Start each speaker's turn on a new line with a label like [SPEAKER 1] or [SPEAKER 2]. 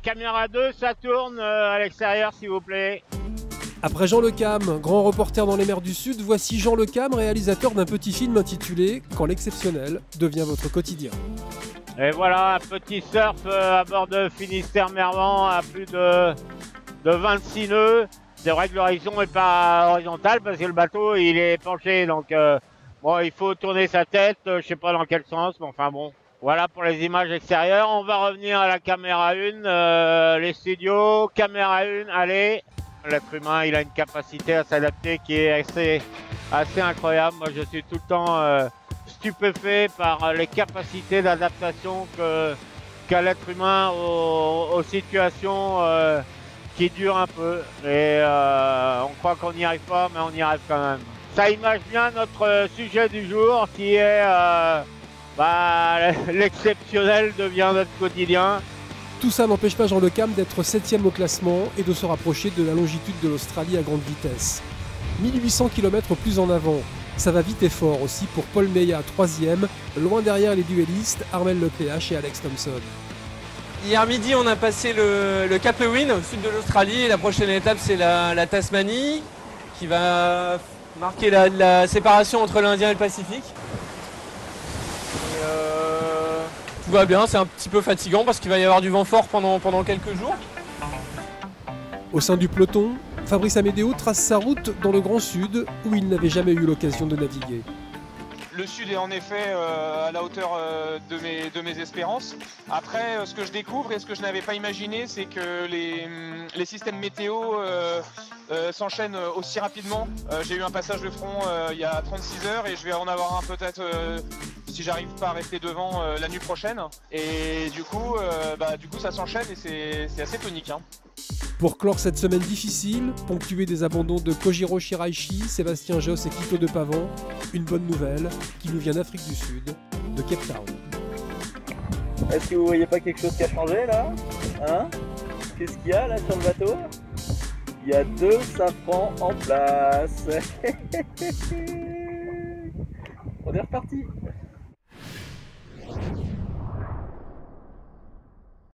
[SPEAKER 1] caméra 2, ça tourne à l'extérieur s'il vous plaît.
[SPEAKER 2] Après Jean Le Cam, grand reporter dans les mers du Sud, voici Jean Le Cam, réalisateur d'un petit film intitulé « Quand l'exceptionnel devient votre quotidien ».
[SPEAKER 1] Et voilà, un petit surf à bord de Finistère-Mervan à plus de 26 nœuds. C'est vrai que l'horizon n'est pas horizontal parce que le bateau il est penché, donc bon, il faut tourner sa tête, je sais pas dans quel sens, mais enfin bon. Voilà pour les images extérieures. On va revenir à la caméra 1, les studios, caméra 1, allez. L'être humain, il a une capacité à s'adapter qui est assez incroyable. Moi, je suis tout le temps stupéfait par les capacités d'adaptation qu'a l'être humain aux situations qui durent un peu. Et on croit qu'on n'y arrive pas, mais on y arrive quand même. Ça image bien notre sujet du jour qui est l'exceptionnel devient notre quotidien.
[SPEAKER 2] Tout ça n'empêche pas Jean Le Cam d'être 7e au classement et de se rapprocher de la longitude de l'Australie à grande vitesse. 1800 km plus en avant. Ça va vite et fort aussi pour Paul Meillat, 3e, loin derrière les duellistes Armel Lecléache et Alex Thompson.
[SPEAKER 3] Hier midi, on a passé le Cap Lewin au sud de l'Australie. La prochaine étape, c'est la Tasmanie, qui va marquer la séparation entre l'Indien et le Pacifique. Tout va bien, c'est un petit peu fatigant parce qu'il va y avoir du vent fort pendant quelques jours.
[SPEAKER 2] Au sein du peloton, Fabrice Amédéo trace sa route dans le Grand Sud où il n'avait jamais eu l'occasion de naviguer.
[SPEAKER 4] Le Sud est en effet à la hauteur de mes espérances. Après, ce que je découvre et ce que je n'avais pas imaginé, c'est que les systèmes météo s'enchaînent aussi rapidement. J'ai eu un passage de front il y a 36 heures et je vais en avoir un peut-être si j'arrive pas à rester devant la nuit prochaine. Et du coup ça s'enchaîne et c'est assez tonique. Hein.
[SPEAKER 2] Pour clore cette semaine difficile, ponctuée des abandons de Kojiro Shiraishi, Sébastien Josse et Quito de Pavan, une bonne nouvelle qui nous vient d'Afrique du Sud, de Cape Town.
[SPEAKER 5] Est-ce que vous voyez pas quelque chose qui a changé là? Hein? Qu'est-ce qu'il y a là sur le bateau? Il y a 2 safrans en place. On est reparti.